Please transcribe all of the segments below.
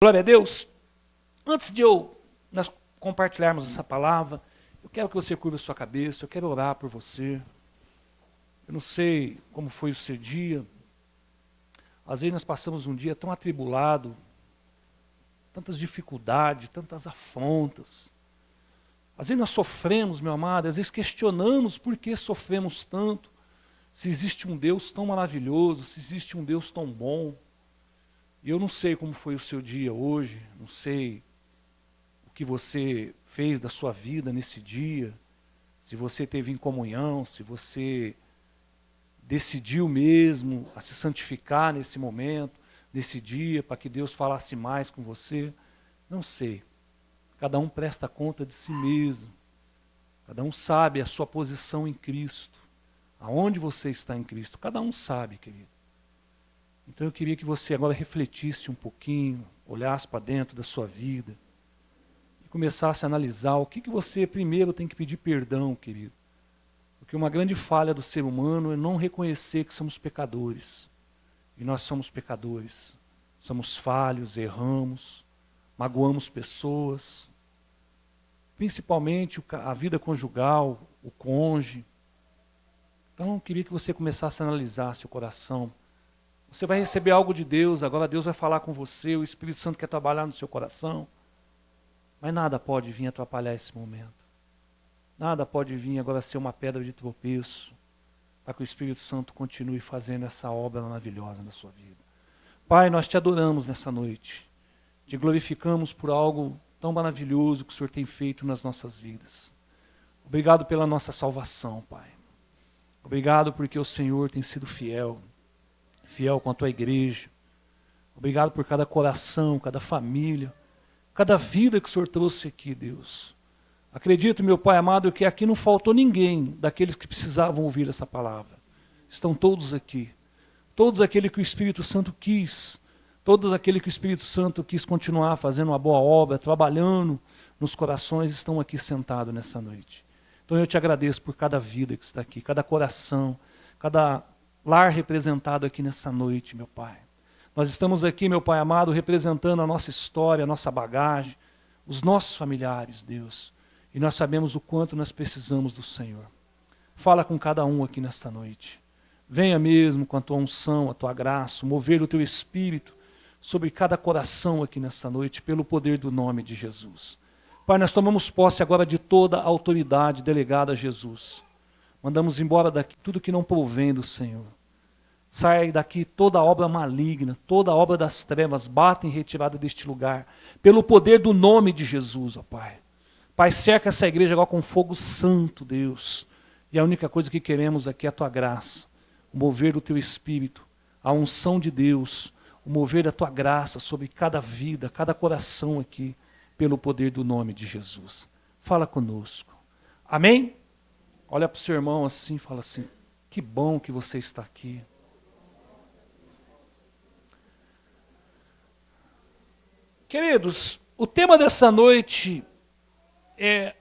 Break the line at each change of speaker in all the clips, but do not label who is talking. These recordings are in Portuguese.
Glória a Deus. Antes de nós compartilharmos essa palavra, eu quero que você curva a sua cabeça, eu quero orar por você. Eu não sei como foi o seu dia. Às vezes nós passamos um dia tão atribulado, tantas dificuldades, tantas afrontas. Às vezes nós sofremos, meu amado, às vezes questionamos por que sofremos tanto. Se existe um Deus tão maravilhoso, se existe um Deus tão bom. E eu não sei como foi o seu dia hoje, não sei o que você fez da sua vida nesse dia, se você teve em comunhão, se você decidiu mesmo a se santificar nesse momento, nesse dia, para que Deus falasse mais com você. Não sei. Cada um presta conta de si mesmo. Cada um sabe a sua posição em Cristo. Aonde você está em Cristo. Cada um sabe, querido. Então eu queria que você agora refletisse um pouquinho, olhasse para dentro da sua vida e começasse a analisar o que você primeiro tem que pedir perdão, querido. Porque uma grande falha do ser humano é não reconhecer que somos pecadores. E nós somos pecadores. Somos falhos, erramos, magoamos pessoas. Principalmente a vida conjugal, o cônjuge. Então eu queria que você começasse a analisar seu coração. Você vai receber algo de Deus, agora Deus vai falar com você, o Espírito Santo quer trabalhar no seu coração. Mas nada pode vir atrapalhar esse momento. Nada pode vir agora ser uma pedra de tropeço, para que o Espírito Santo continue fazendo essa obra maravilhosa na sua vida. Pai, nós te adoramos nessa noite. Te glorificamos por algo tão maravilhoso que o Senhor tem feito nas nossas vidas. Obrigado pela nossa salvação, Pai. Obrigado porque o Senhor tem sido fiel com a tua igreja. Obrigado por cada coração, cada família, cada vida que o Senhor trouxe aqui, Deus. Acredito, meu Pai amado, que aqui não faltou ninguém daqueles que precisavam ouvir essa palavra. Estão todos aqui. Todos aqueles que o Espírito Santo quis. Todos aqueles que o Espírito Santo quis continuar fazendo uma boa obra, trabalhando nos corações, estão aqui sentados nessa noite. Então eu te agradeço por cada vida que está aqui, cada coração, cada lar representado aqui nessa noite, meu Pai. Nós estamos aqui, meu Pai amado, representando a nossa história, a nossa bagagem, os nossos familiares, Deus. E nós sabemos o quanto nós precisamos do Senhor. Fala com cada um aqui nesta noite. Venha mesmo com a tua unção, a tua graça, mover o teu Espírito sobre cada coração aqui nesta noite, pelo poder do nome de Jesus. Pai, nós tomamos posse agora de toda a autoridade delegada a Jesus. Mandamos embora daqui tudo que não provém do Senhor. Sai daqui toda obra maligna, toda obra das trevas, bata em retirada deste lugar, pelo poder do nome de Jesus, ó Pai. Pai, cerca essa igreja agora com fogo santo, Deus. E a única coisa que queremos aqui é a tua graça, o mover do teu Espírito, a unção de Deus, o mover da tua graça sobre cada vida, cada coração aqui, pelo poder do nome de Jesus. Fala conosco. Amém? Olha para o seu irmão assim e fala assim, que bom que você está aqui. Queridos, o tema dessa noite é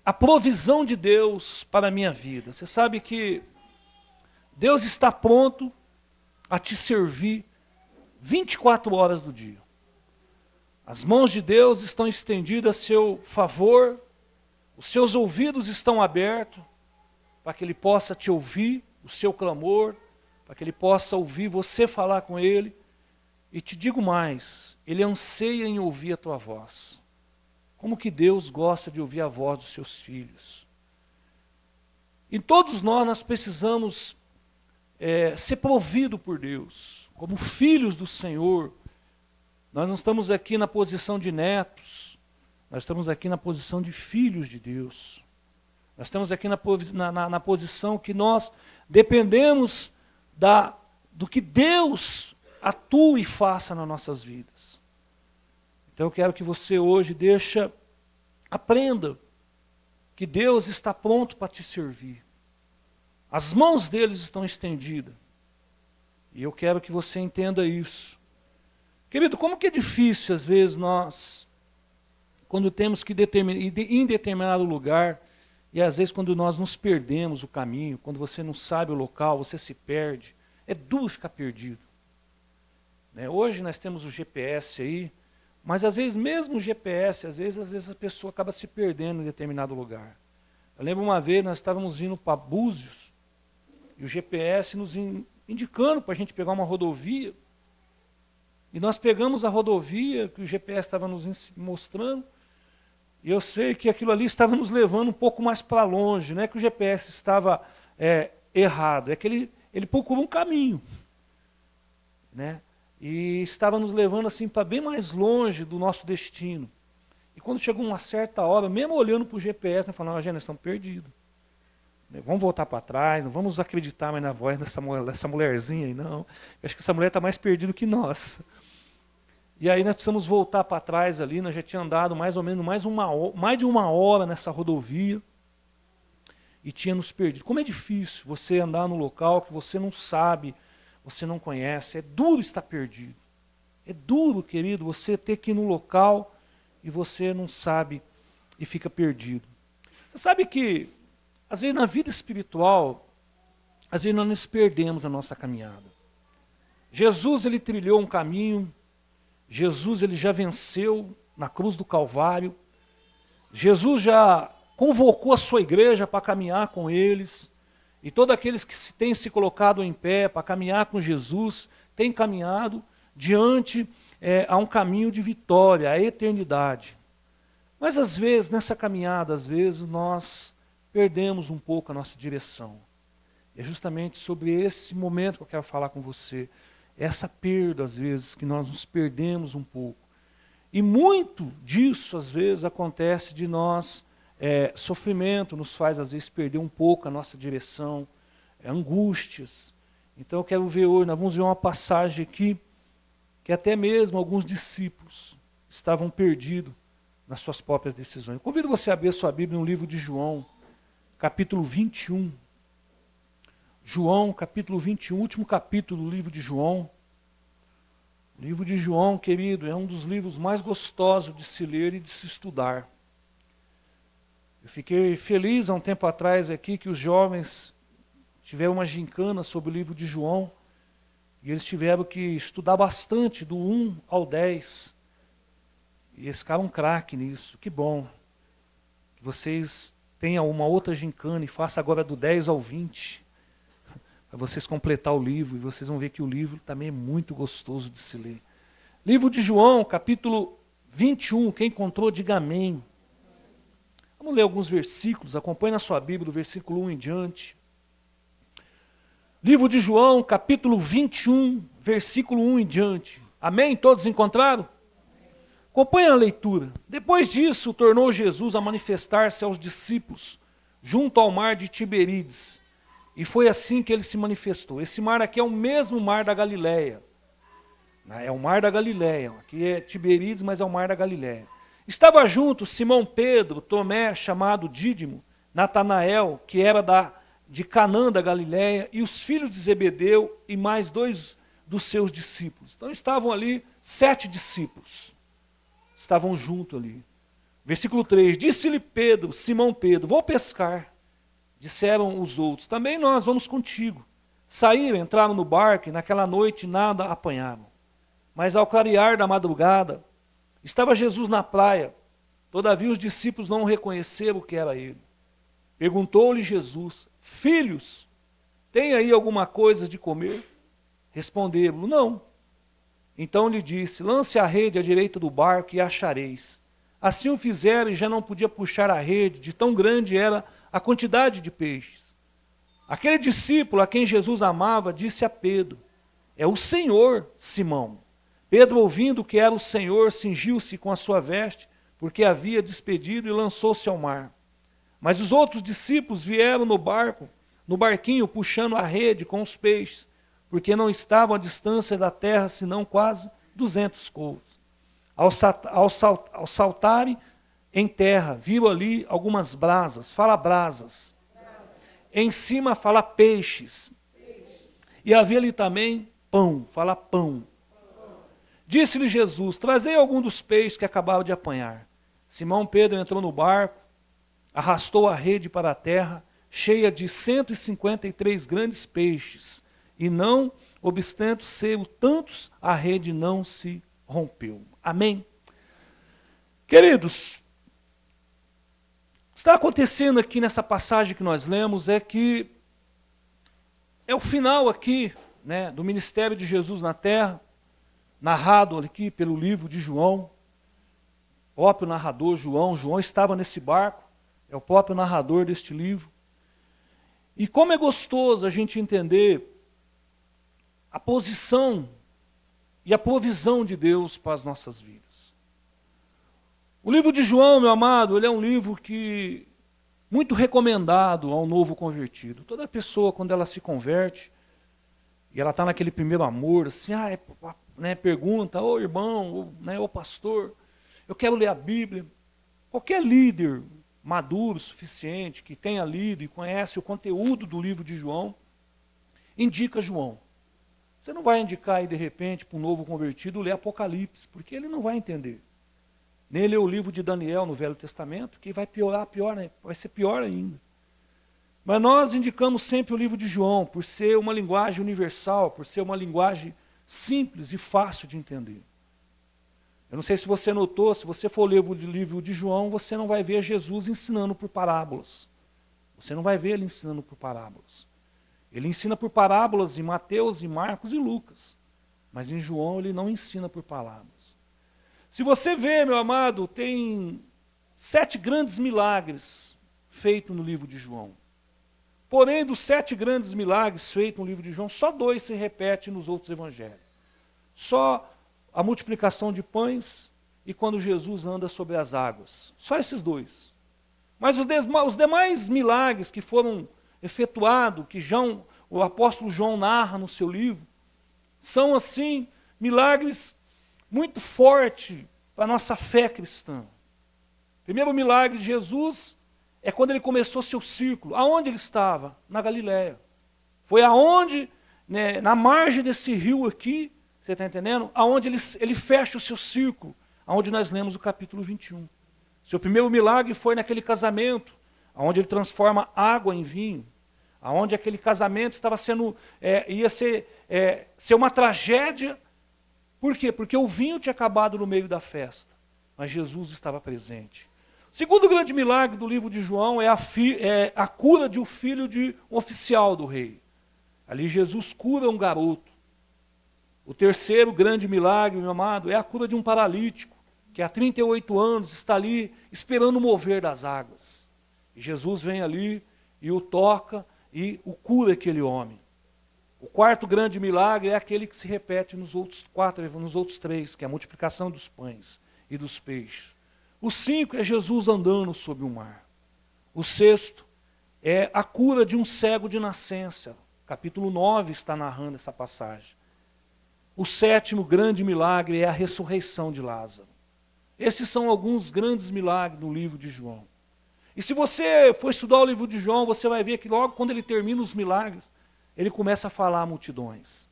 a provisão de Deus para a minha vida. Você sabe que Deus está pronto a te servir 24 horas do dia. As mãos de Deus estão estendidas a seu favor, os seus ouvidos estão abertos para que Ele possa te ouvir, o seu clamor, para que Ele possa ouvir você falar com Ele. E te digo mais, Ele anseia em ouvir a tua voz. Como que Deus gosta de ouvir a voz dos seus filhos. E todos nós precisamos ser providos por Deus, como filhos do Senhor. Nós não estamos aqui na posição de netos, nós estamos aqui na posição de filhos de Deus. Nós estamos aqui na posição que nós dependemos do que Deus atua e faça nas nossas vidas. Então eu quero que você hoje aprenda que Deus está pronto para te servir. As mãos deles estão estendidas. E eu quero que você entenda isso. Querido, como que é difícil às vezes nós, quando temos que ir em determinado lugar, e às vezes quando nós nos perdemos o caminho, quando você não sabe o local, você se perde, é duro ficar perdido. Hoje nós temos o GPS aí, Mas às vezes mesmo o GPS, às vezes a pessoa acaba se perdendo em determinado lugar. Eu lembro uma vez, nós estávamos vindo para Búzios, e o GPS nos indicando para a gente pegar uma rodovia, e nós pegamos a rodovia que o GPS estava nos mostrando, e eu sei que aquilo ali estava nos levando um pouco mais para longe, não é que o GPS estava errado, é que ele procurou um caminho, né? E estava nos levando assim para bem mais longe do nosso destino. E quando chegou uma certa hora, mesmo olhando para o GPS, nós falamos, gente, nós estamos perdidos. Vamos voltar para trás, não vamos acreditar mais na voz dessa mulherzinha aí, não. Eu acho que essa mulher está mais perdida que nós. E aí nós precisamos voltar para trás ali, nós já tínhamos andado mais ou menos mais de uma hora nessa rodovia e tinha nos perdido. Como é difícil você andar no local que você não sabe, você não conhece, é duro estar perdido. É duro, querido, você ter que ir no local e você não sabe e fica perdido. Você sabe que, às vezes na vida espiritual, às vezes nós nos perdemos na nossa caminhada. Jesus, ele trilhou um caminho, Jesus, ele já venceu na cruz do Calvário, Jesus já convocou a sua igreja para caminhar com eles, e todos aqueles que têm se colocado em pé para caminhar com Jesus, têm caminhado diante a um caminho de vitória, a eternidade. Mas às vezes, nessa caminhada, às vezes nós perdemos um pouco a nossa direção. É justamente sobre esse momento que eu quero falar com você. Essa perda, às vezes, que nós nos perdemos um pouco. E muito disso, às vezes, acontece de nós, sofrimento nos faz, às vezes, perder um pouco a nossa direção, angústias. Então eu quero ver hoje, nós vamos ver uma passagem aqui, que até mesmo alguns discípulos estavam perdidos nas suas próprias decisões. Eu convido você a abrir a sua Bíblia no livro de João, capítulo 21. João, capítulo 21, último capítulo do livro de João. O livro de João, querido, é um dos livros mais gostosos de se ler e de se estudar. Eu fiquei feliz há um tempo atrás aqui que os jovens tiveram uma gincana sobre o livro de João e eles tiveram que estudar bastante do 1 ao 10. E eles ficaram craque nisso. Que bom que vocês tenham uma outra gincana e façam agora do 10 ao 20. Para vocês completar o livro, e vocês vão ver que o livro também é muito gostoso de se ler. Livro de João, capítulo 21, quem encontrou, diga amém. Vamos ler alguns versículos, acompanhe na sua Bíblia, do versículo 1 em diante. Livro de João, capítulo 21, versículo 1 em diante. Amém? Todos encontraram? Acompanhe a leitura. Depois disso, tornou Jesus a manifestar-se aos discípulos, junto ao mar de Tiberíades. E foi assim que ele se manifestou. Esse mar aqui é o mesmo mar da Galileia. É o mar da Galileia. Aqui é Tiberíades, mas é o mar da Galileia. Estava junto Simão Pedro, Tomé, chamado Dídimo, Natanael, que era de Canaã da Galileia, e os filhos de Zebedeu e mais 2 dos seus discípulos. Então estavam ali 7 discípulos. Estavam junto ali. Versículo 3. Disse-lhe Pedro, Simão Pedro, vou pescar. Disseram os outros, também nós vamos contigo. Saíram, entraram no barco e naquela noite nada apanharam. Mas ao clarear da madrugada, estava Jesus na praia. Todavia os discípulos não reconheceram que era ele. Perguntou-lhe Jesus, filhos, tem aí alguma coisa de comer? Responderam, não. Então lhe disse, lance a rede à direita do barco e a achareis. Assim o fizeram e já não podia puxar a rede, de tão grande era a quantidade de peixes. Aquele discípulo a quem Jesus amava disse a Pedro, é o Senhor, Simão. Pedro, ouvindo que era o Senhor, cingiu-se com a sua veste, porque havia despedido e lançou-se ao mar. Mas os outros discípulos vieram no barquinho, puxando a rede com os peixes, porque não estavam à distância da terra, senão quase 200 côvados. Ao saltarem em terra, viram ali algumas brasas, fala brasas. Em cima fala peixes. E havia ali também pão, fala pão. Disse-lhe Jesus, trazei algum dos peixes que acabava de apanhar. Simão Pedro entrou no barco, arrastou a rede para a terra, cheia de 153 grandes peixes. E não, obstante ser tantos, a rede não se rompeu. Amém? Queridos, o que está acontecendo aqui nessa passagem que nós lemos é que é o final aqui, né, do ministério de Jesus na terra, narrado aqui pelo livro de João. O próprio narrador João estava nesse barco, é o próprio narrador deste livro. E como é gostoso a gente entender a posição e a provisão de Deus para as nossas vidas. O livro de João, meu amado, ele é um livro que muito recomendado ao novo convertido. Toda pessoa, quando ela se converte, e ela está naquele primeiro amor, assim, pergunta, ô irmão, ô pastor, eu quero ler a Bíblia. Qualquer líder maduro, suficiente, que tenha lido e conhece o conteúdo do livro de João, indica João. Você não vai indicar aí, de repente, para um novo convertido ler Apocalipse, porque ele não vai entender. Nem ler o livro de Daniel no Velho Testamento, que vai piorar, né? Vai ser pior ainda. Mas nós indicamos sempre o livro de João, por ser uma linguagem universal, por ser uma linguagem simples e fácil de entender. Eu não sei se você notou, se você for ler o livro de João, você não vai ver Jesus ensinando por parábolas. Você não vai ver ele ensinando por parábolas. Ele ensina por parábolas em Mateus, em Marcos e Lucas. Mas em João ele não ensina por parábolas. Se você ver, meu amado, tem 7 grandes milagres feitos no livro de João. Porém, dos 7 grandes milagres feitos no livro de João, só 2 se repetem nos outros evangelhos. Só a multiplicação de pães e quando Jesus anda sobre as águas. Só esses 2. Mas os demais milagres que foram efetuados, que o apóstolo João narra no seu livro, são assim, milagres muito fortes para a nossa fé cristã. O primeiro milagre de Jesus é quando ele começou seu círculo. Aonde ele estava? Na Galileia. Foi aonde, né, na margem desse rio aqui, você está entendendo? Aonde ele fecha o seu círculo, aonde nós lemos o capítulo 21. Seu primeiro milagre foi naquele casamento, aonde ele transforma água em vinho, aonde aquele casamento estava ia ser uma tragédia. Por quê? Porque o vinho tinha acabado no meio da festa, mas Jesus estava presente. O segundo grande milagre do livro de João é a cura de um filho de um oficial do rei. Ali Jesus cura um garoto. O terceiro grande milagre, meu amado, é a cura de um paralítico, que há 38 anos está ali esperando o mover das águas. E Jesus vem ali e o toca e o cura aquele homem. O quarto grande milagre é aquele que se repete nos outros 3, que é a multiplicação dos pães e dos peixes. O 5 é Jesus andando sobre o mar. O 6º é a cura de um cego de nascença. Capítulo 9 está narrando essa passagem. O 7º grande milagre é a ressurreição de Lázaro. Esses são alguns grandes milagres no livro de João. E se você for estudar o livro de João, você vai ver que logo quando ele termina os milagres, ele começa a falar a multidões.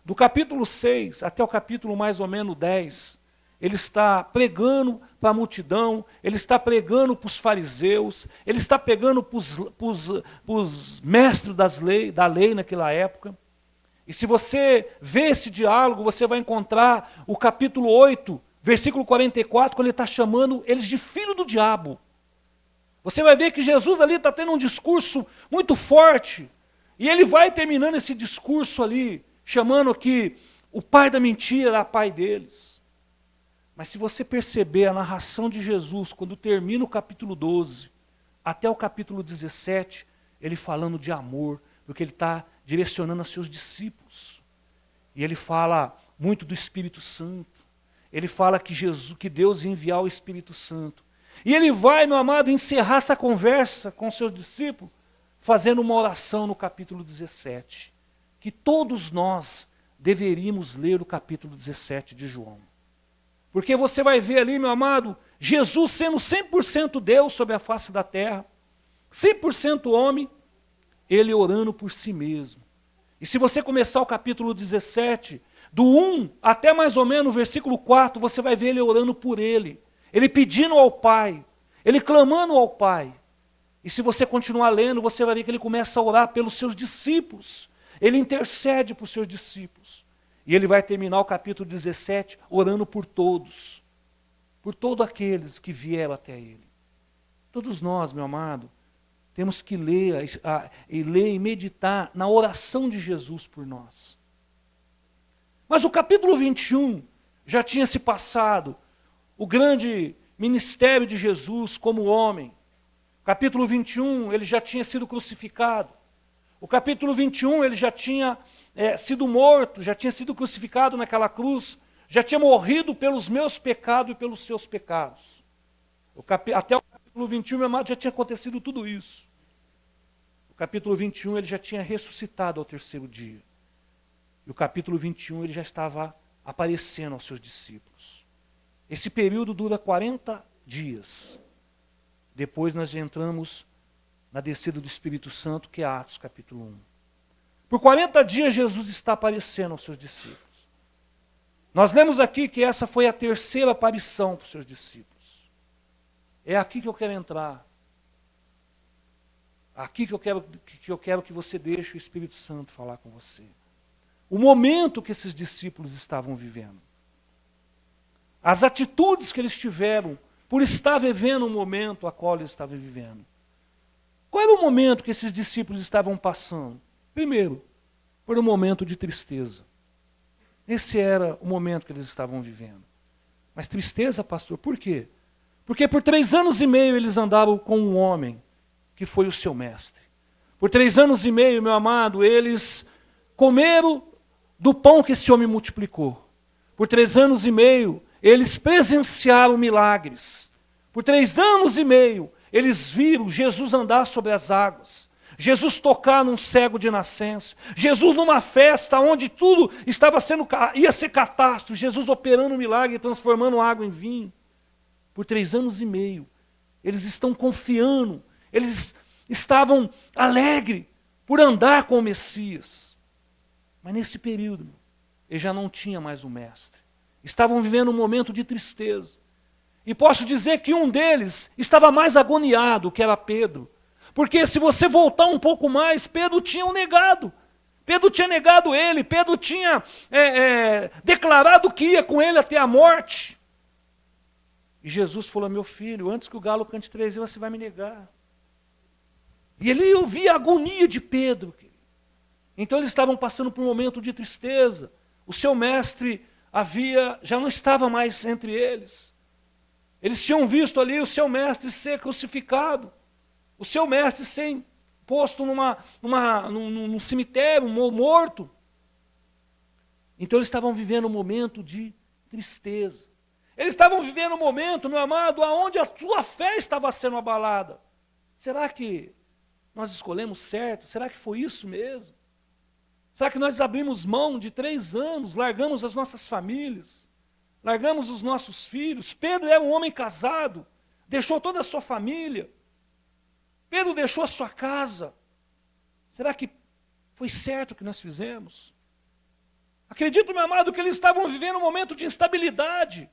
Do capítulo 6 até o capítulo mais ou menos 10, ele está pregando para a multidão, ele está pregando para os fariseus, ele está pregando para os mestres da lei naquela época. E se você vê esse diálogo, você vai encontrar o capítulo 8, versículo 44, quando ele está chamando eles de filho do diabo. Você vai ver que Jesus ali está tendo um discurso muito forte, e ele vai terminando esse discurso ali, chamando que o pai da mentira é pai deles. Mas se você perceber a narração de Jesus, quando termina o capítulo 12, até o capítulo 17, ele falando de amor, porque ele está direcionando a seus discípulos. E ele fala muito do Espírito Santo. Ele fala que Deus ia enviar o Espírito Santo. E ele vai, meu amado, encerrar essa conversa com seus discípulos, fazendo uma oração no capítulo 17. Que todos nós deveríamos ler o capítulo 17 de João. Porque você vai ver ali, meu amado, Jesus sendo 100% Deus sobre a face da terra, 100% homem, ele orando por si mesmo. E se você começar o capítulo 17, do 1 até mais ou menos o versículo 4, você vai ver ele orando por ele pedindo ao Pai, ele clamando ao Pai. E se você continuar lendo, você vai ver que ele começa a orar pelos seus discípulos. Ele intercede por seus discípulos. E ele vai terminar o capítulo 17 orando por todos. por todos aqueles que vieram até Ele. Todos nós, meu amado, temos que ler e meditar na oração de Jesus por nós. Mas o capítulo 21 já tinha se passado, o grande ministério de Jesus como homem. O capítulo 21, ele já tinha sido crucificado. O capítulo 21, ele já tinha sido morto, já tinha sido crucificado naquela cruz, já tinha morrido pelos meus pecados e pelos seus pecados. Até o capítulo 21, meu amado, já tinha acontecido tudo isso. O capítulo 21, ele já tinha ressuscitado ao terceiro dia. E o capítulo 21, ele já estava aparecendo aos seus discípulos. Esse período dura 40 dias. Depois nós entramos na descida do Espírito Santo, que é Atos capítulo 1. Por 40 dias Jesus está aparecendo aos seus discípulos. Nós lemos aqui que essa foi a terceira aparição para os seus discípulos. É aqui que eu quero entrar. Aqui que eu quero que você deixe o Espírito Santo falar com você. O momento que esses discípulos estavam vivendo. As atitudes que eles tiveram por estar vivendo o momento a qual eles estavam vivendo. Qual era o momento que esses discípulos estavam passando? Primeiro, por um momento de tristeza. Esse era o momento que eles estavam vivendo. Mas tristeza, pastor, por quê? Porque por 3 anos e meio eles andaram com um homem que foi o seu mestre. Por 3 anos e meio, meu amado, eles comeram do pão que esse homem multiplicou. Por 3 anos e meio, eles presenciaram milagres. Por 3 anos e meio, eles viram Jesus andar sobre as águas. Jesus tocar num cego de nascença. Jesus numa festa onde tudo ia ser catástrofe. Jesus operando um milagre, transformando água em vinho. Por 3 anos e meio, eles estão confiando. Eles estavam alegres por andar com o Messias. Mas nesse período, ele já não tinha mais o mestre. Estavam vivendo um momento de tristeza. E posso dizer que um deles estava mais agoniado, que era Pedro. Porque se você voltar um pouco mais, Pedro tinha o negado. Pedro tinha negado ele. Pedro tinha declarado que ia com ele até a morte. E Jesus falou, meu filho, antes que o galo cante 3 vezes, você vai me negar. E ele ouvia a agonia de Pedro. Então eles estavam passando por um momento de tristeza. O seu mestre já não estava mais entre eles. Eles tinham visto ali o seu mestre ser crucificado. O seu mestre ser posto num cemitério, morto. Então eles estavam vivendo um momento de tristeza. Eles estavam vivendo um momento, meu amado, onde a sua fé estava sendo abalada. Será que nós escolhemos certo? Será que foi isso mesmo? Será que nós abrimos mão de 3 anos, largamos as nossas famílias, largamos os nossos filhos? Pedro era um homem casado, deixou toda a sua família. Pedro deixou a sua casa. Será que foi certo o que nós fizemos? Acredito, meu amado, que eles estavam vivendo um momento de instabilidade,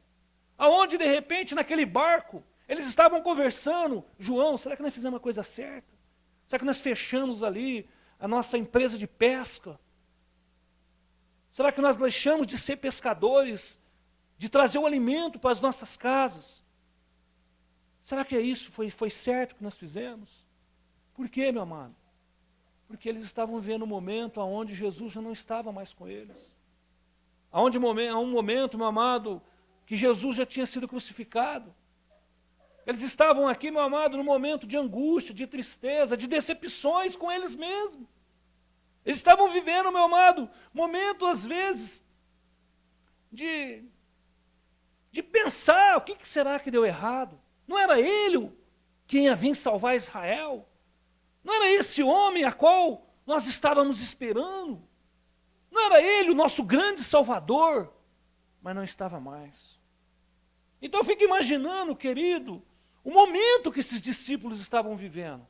aonde de repente naquele barco, eles estavam conversando, João, será que nós fizemos a coisa certa? Será que nós fechamos ali a nossa empresa de pesca? Será que nós deixamos de ser pescadores, de trazer o alimento para as nossas casas? Será que é isso? Foi certo o que nós fizemos? Por quê, meu amado? Porque eles estavam vivendo um momento onde Jesus já não estava mais com eles. Há um momento, meu amado, que Jesus já tinha sido crucificado. Eles estavam aqui, meu amado, num momento de angústia, de tristeza, de decepções com eles mesmos. Eles estavam vivendo, meu amado, momento às vezes de pensar, o que será que deu errado? Não era ele quem ia vir salvar Israel? Não era esse homem a qual nós estávamos esperando? Não era ele o nosso grande salvador? Mas não estava mais. Então eu fico imaginando, querido, o momento que esses discípulos estavam vivendo.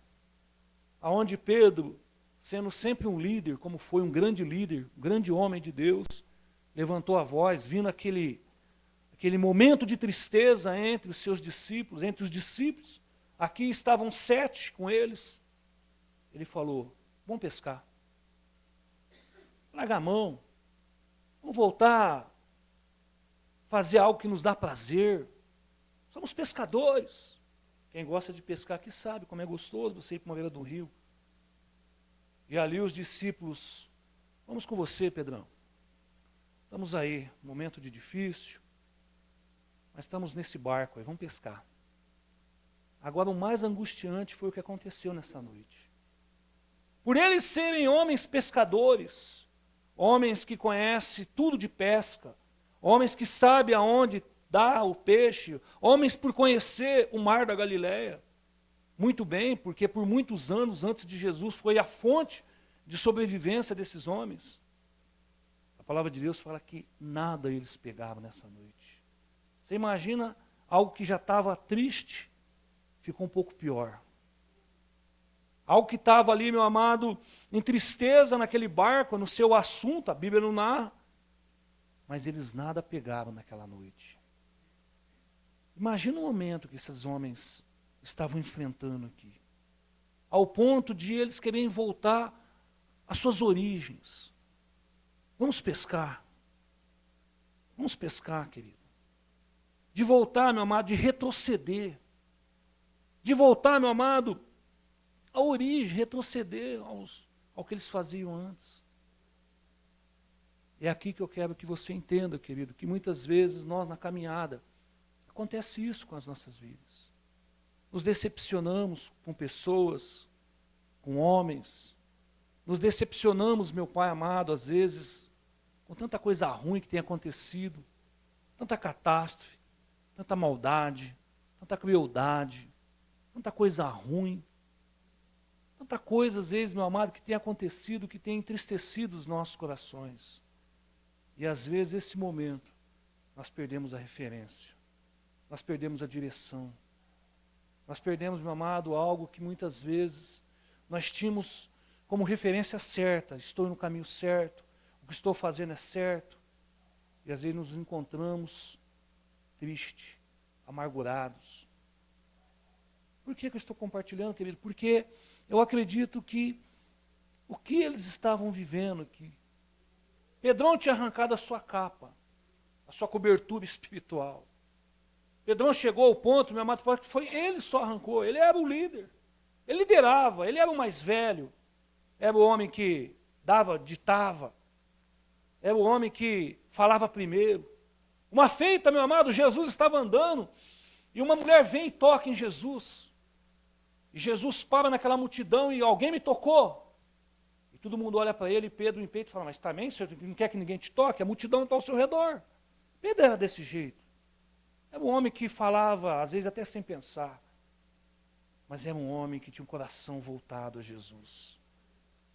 Aonde Pedro, sendo sempre um líder, como foi um grande líder, um grande homem de Deus, levantou a voz, vindo aquele momento de tristeza entre os seus discípulos, entre os discípulos. Aqui estavam 7 com eles. Ele falou, vamos pescar. Larga a mão. Vamos voltar a fazer algo que nos dá prazer. Somos pescadores. Quem gosta de pescar aqui sabe como é gostoso você ir para uma beira do rio. E ali os discípulos, vamos com você, Pedrão. Estamos aí, momento de difícil, mas estamos nesse barco aí, vamos pescar. Agora o mais angustiante foi o que aconteceu nessa noite. Por eles serem homens pescadores, homens que conhecem tudo de pesca, homens que sabem aonde dá o peixe, homens por conhecer o mar da Galileia, muito bem, porque por muitos anos antes de Jesus foi a fonte de sobrevivência desses homens. A palavra de Deus fala que nada eles pegaram nessa noite. Você imagina algo que já estava triste, ficou um pouco pior. Algo que estava ali, meu amado, em tristeza naquele barco, no seu assunto, a Bíblia não narra, mas eles nada pegaram naquela noite. Imagina o momento que esses homens estavam enfrentando aqui, ao ponto de eles quererem voltar às suas origens. Vamos pescar. Vamos pescar, querido. De voltar, meu amado, de retroceder. De voltar, meu amado, à origem, retroceder ao que eles faziam antes. É aqui que eu quero que você entenda, querido, que muitas vezes nós na caminhada, acontece isso com as nossas vidas. Nos decepcionamos com pessoas, com homens. Nos decepcionamos, meu Pai amado, às vezes, com tanta coisa ruim que tem acontecido, tanta catástrofe, tanta maldade, tanta crueldade, tanta coisa ruim, tanta coisa, às vezes, meu amado, que tem acontecido, que tem entristecido os nossos corações. E às vezes, nesse momento, nós perdemos a referência, nós perdemos a direção, nós perdemos, meu amado, algo que muitas vezes nós tínhamos como referência certa, estou no caminho certo, o que estou fazendo é certo, e às vezes nos encontramos tristes, amargurados. Por que eu estou compartilhando, querido? Porque eu acredito que o que eles estavam vivendo aqui, Pedrão tinha arrancado a sua capa, a sua cobertura espiritual. Pedrão chegou ao ponto, meu amado, que foi ele só arrancou, ele era o líder, ele liderava, ele era o mais velho, era o homem que ditava, era o homem que falava primeiro. Uma feita, meu amado, Jesus estava andando, e uma mulher vem e toca em Jesus. E Jesus para naquela multidão e alguém me tocou. E todo mundo olha para ele e Pedro em peito fala, mas também, senhor, não quer que ninguém te toque? A multidão está ao seu redor. Pedro era desse jeito. Era um homem que falava, às vezes até sem pensar. Mas era um homem que tinha um coração voltado a Jesus.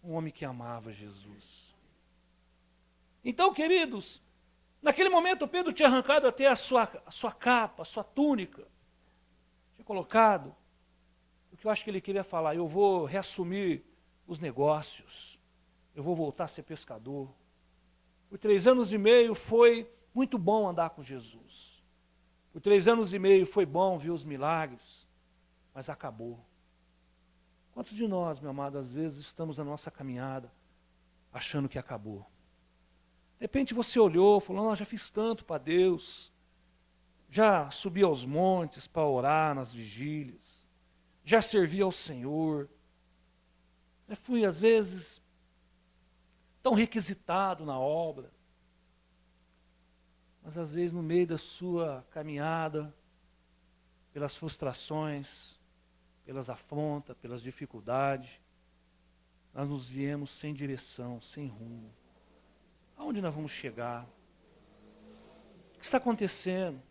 Um homem que amava Jesus. Então, queridos, naquele momento Pedro tinha arrancado até a sua capa, a sua túnica. Tinha colocado. Porque eu acho que ele queria falar, eu vou reassumir os negócios. Eu vou voltar a ser pescador. Por 3 anos e meio foi muito bom andar com Jesus. Por 3 anos e meio foi bom ver os milagres, mas acabou. Quantos de nós, meu amado, às vezes estamos na nossa caminhada achando que acabou? De repente você olhou, falou, já fiz tanto para Deus, já subi aos montes para orar nas vigílias, já servi ao Senhor, já fui às vezes tão requisitado na obra, mas às vezes no meio da sua caminhada, pelas frustrações, pelas afrontas, pelas dificuldades, nós nos viemos sem direção, sem rumo. Aonde nós vamos chegar? O que está acontecendo?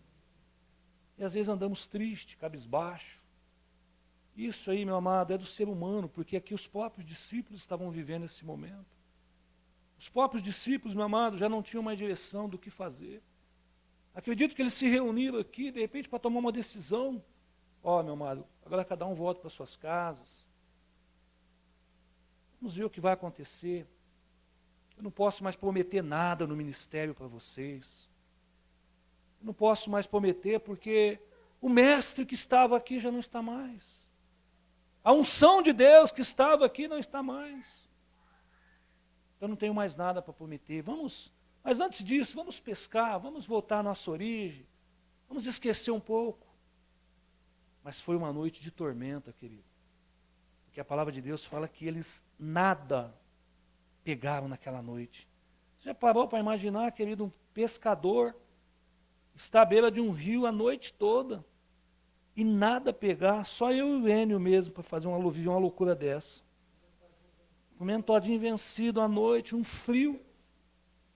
E às vezes andamos tristes, cabisbaixo. Isso aí, meu amado, é do ser humano, porque aqui os próprios discípulos estavam vivendo esse momento. Os próprios discípulos, meu amado, já não tinham mais direção do que fazer. Acredito que eles se reuniram aqui, de repente, para tomar uma decisão. Meu amado, agora cada um volta para suas casas. Vamos ver o que vai acontecer. Eu não posso mais prometer nada no ministério para vocês. Eu não posso mais prometer porque o mestre que estava aqui já não está mais. A unção de Deus que estava aqui não está mais. Eu não tenho mais nada para prometer. Mas antes disso, vamos pescar, vamos voltar à nossa origem, vamos esquecer um pouco. Mas foi uma noite de tormenta, querido. Porque a palavra de Deus fala que eles nada pegaram naquela noite. Você já parou para imaginar, querido, um pescador está à beira de um rio a noite toda e nada pegar, só eu e o Enio mesmo para fazer viver uma loucura dessa. Comendo todinho vencido à noite, um frio,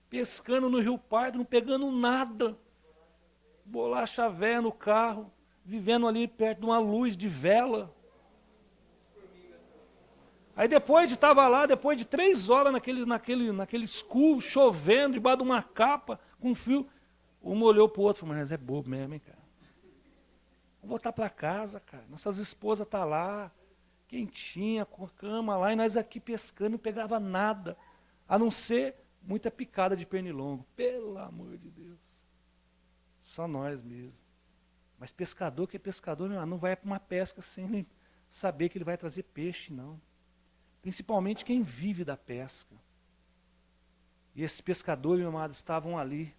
pescando no Rio Pardo, não pegando nada. Bolacha véia no carro, vivendo ali perto de uma luz de vela. Aí depois depois de 3 horas naquele escuro, chovendo, debaixo de uma capa, com frio, um olhou para o outro e falou, mas é bobo mesmo, hein, cara? Vamos voltar para casa, cara. Nossas esposas estão lá, quentinha, com a cama lá, e nós aqui pescando, não pegava nada, a não ser muita picada de pernilongo. Pelo amor de Deus. Só nós mesmo. Mas pescador que é pescador, não vai para uma pesca sem saber que ele vai trazer peixe, não. Principalmente quem vive da pesca. E esses pescadores, meu amado, estavam ali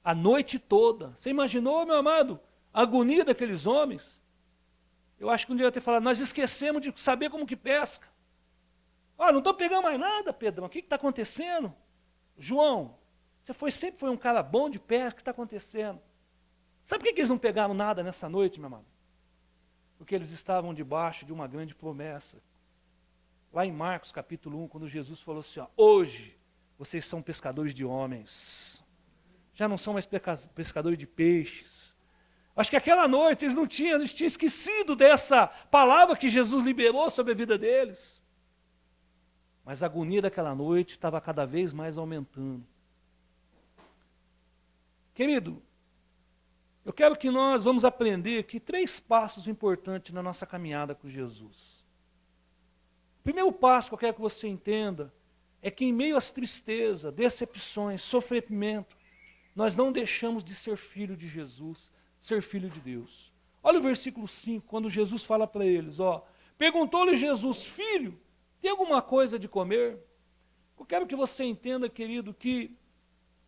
a noite toda. Você imaginou, meu amado, a agonia daqueles homens? Eu acho que um dia eu ia ter falado, nós esquecemos de saber como que pesca. Olha, não estou pegando mais nada, Pedrão, o que está acontecendo? João, você sempre foi um cara bom de pesca, o que está acontecendo? Sabe por que eles não pegaram nada nessa noite, meu amado? Porque eles estavam debaixo de uma grande promessa. Lá em Marcos capítulo 1, quando Jesus falou assim, ó, hoje vocês são pescadores de homens. Já não são mais pescadores de peixes. Acho que aquela noite eles tinham esquecido dessa palavra que Jesus liberou sobre a vida deles. Mas a agonia daquela noite estava cada vez mais aumentando. Querido, eu quero que nós vamos aprender aqui 3 passos importantes na nossa caminhada com Jesus. O primeiro passo que eu quero que você entenda é que em meio às tristezas, decepções, sofrimento, nós não deixamos de ser filho de Jesus, ser filho de Deus. Olha o versículo 5, quando Jesus fala para eles, perguntou-lhe Jesus, filho, tem alguma coisa de comer? Eu quero que você entenda, querido, que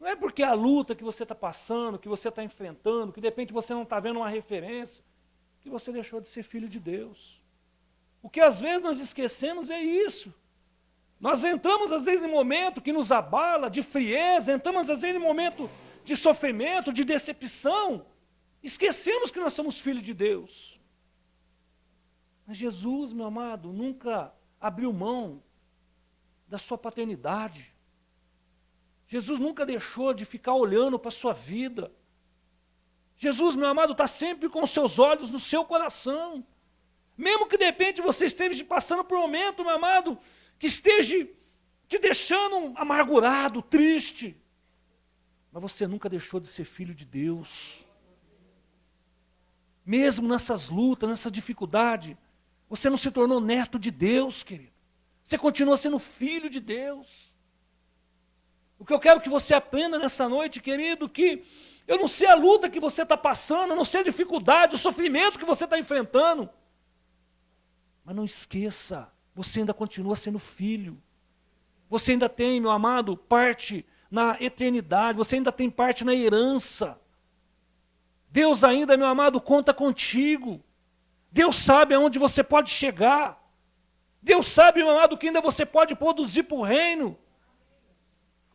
não é porque a luta que você está passando, que você está enfrentando, que de repente você não está vendo uma referência, que você deixou de ser filho de Deus. O que às vezes nós esquecemos é isso. Nós entramos às vezes em momento que nos abala, de frieza, entramos às vezes em momento de sofrimento, de decepção, esquecemos que nós somos filhos de Deus. Mas Jesus, meu amado, nunca abriu mão da sua paternidade. Jesus nunca deixou de ficar olhando para a sua vida. Jesus, meu amado, está sempre com os seus olhos no seu coração. Mesmo que de repente você esteja passando por um momento, meu amado, que esteja te deixando amargurado, triste. Mas você nunca deixou de ser filho de Deus. Mesmo nessas lutas, nessa dificuldade, você não se tornou neto de Deus, querido. Você continua sendo filho de Deus. O que eu quero que você aprenda nessa noite, querido, que eu não sei a luta que você está passando, eu não sei a dificuldade, o sofrimento que você está enfrentando. Mas não esqueça, você ainda continua sendo filho. Você ainda tem, meu amado, parte na eternidade, você ainda tem parte na herança. Deus ainda, meu amado, conta contigo. Deus sabe aonde você pode chegar. Deus sabe, meu amado, que ainda você pode produzir para o reino.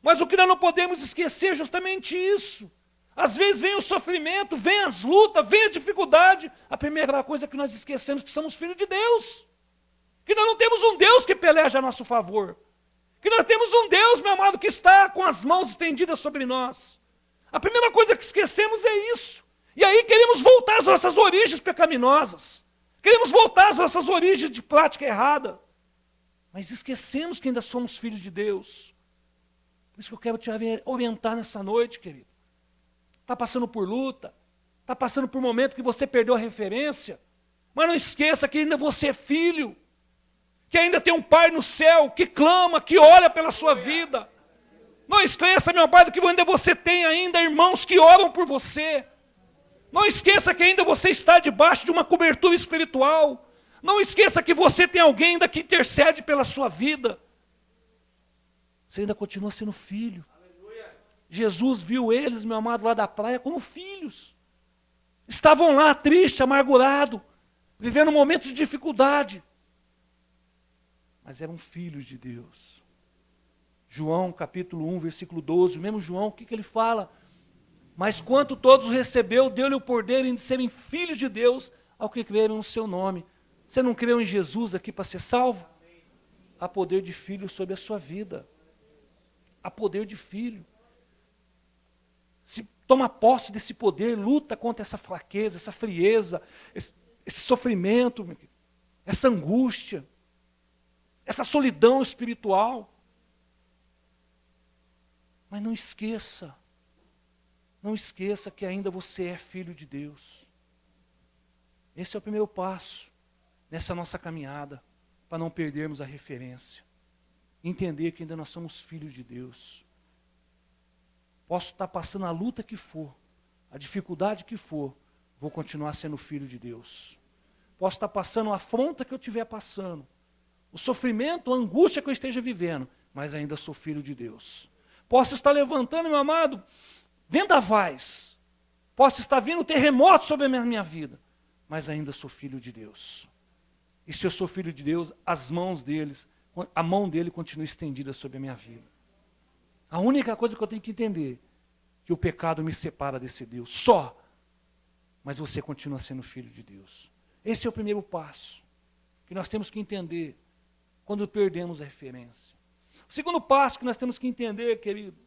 Mas o que nós não podemos esquecer é justamente isso. Às vezes vem o sofrimento, vem as lutas, vem a dificuldade. A primeira coisa que nós esquecemos é que somos filhos de Deus. Que nós não temos um Deus que peleja a nosso favor. Que nós temos um Deus, meu amado, que está com as mãos estendidas sobre nós. A primeira coisa que esquecemos é isso. E aí queremos voltar às nossas origens pecaminosas. Queremos voltar às nossas origens de prática errada. Mas esquecemos que ainda somos filhos de Deus. Por isso que eu quero te orientar nessa noite, querido. Está passando por luta, está passando por um momento que você perdeu a referência, mas não esqueça que ainda você é filho, que ainda tem um Pai no céu, que clama, que olha pela sua vida. Não esqueça, meu Pai, que ainda você tem ainda irmãos que oram por você. Não esqueça que ainda você está debaixo de uma cobertura espiritual. Não esqueça que você tem alguém ainda que intercede pela sua vida. Você ainda continua sendo filho. Aleluia. Jesus viu eles, meu amado, lá da praia como filhos. Estavam lá tristes, amargurados. vivendo um momento de dificuldade, mas eram filhos de Deus. João capítulo 1, versículo 12, o mesmo João, o que ele fala? Mas quanto todos recebeu, deu-lhe o poder de serem filhos de Deus, ao que creram no seu nome. Você não creu em Jesus aqui para ser salvo? Há poder de filho sobre a sua vida. Há poder de filho. Se toma posse desse poder, luta contra essa fraqueza, essa frieza, esse sofrimento, essa angústia, essa solidão espiritual. Mas não esqueça que ainda você é filho de Deus. Esse é o primeiro passo nessa nossa caminhada, para não perdermos a referência. Entender que ainda nós somos filhos de Deus. Posso estar passando a luta que for, a dificuldade que for, vou continuar sendo filho de Deus. Posso estar passando a afronta que eu estiver passando, o sofrimento, a angústia que eu esteja vivendo, mas ainda sou filho de Deus. Posso estar levantando, meu amado, vendavais. Posso estar vindo terremoto sobre a minha vida, mas ainda sou filho de Deus. E se eu sou filho de Deus, a mão dele continua estendida sobre a minha vida. A única coisa que eu tenho que entender, que o pecado me separa desse Deus, só. Mas você continua sendo filho de Deus. Esse é o primeiro passo, que nós temos que entender, quando perdemos a referência. O segundo passo que nós temos que entender, querido,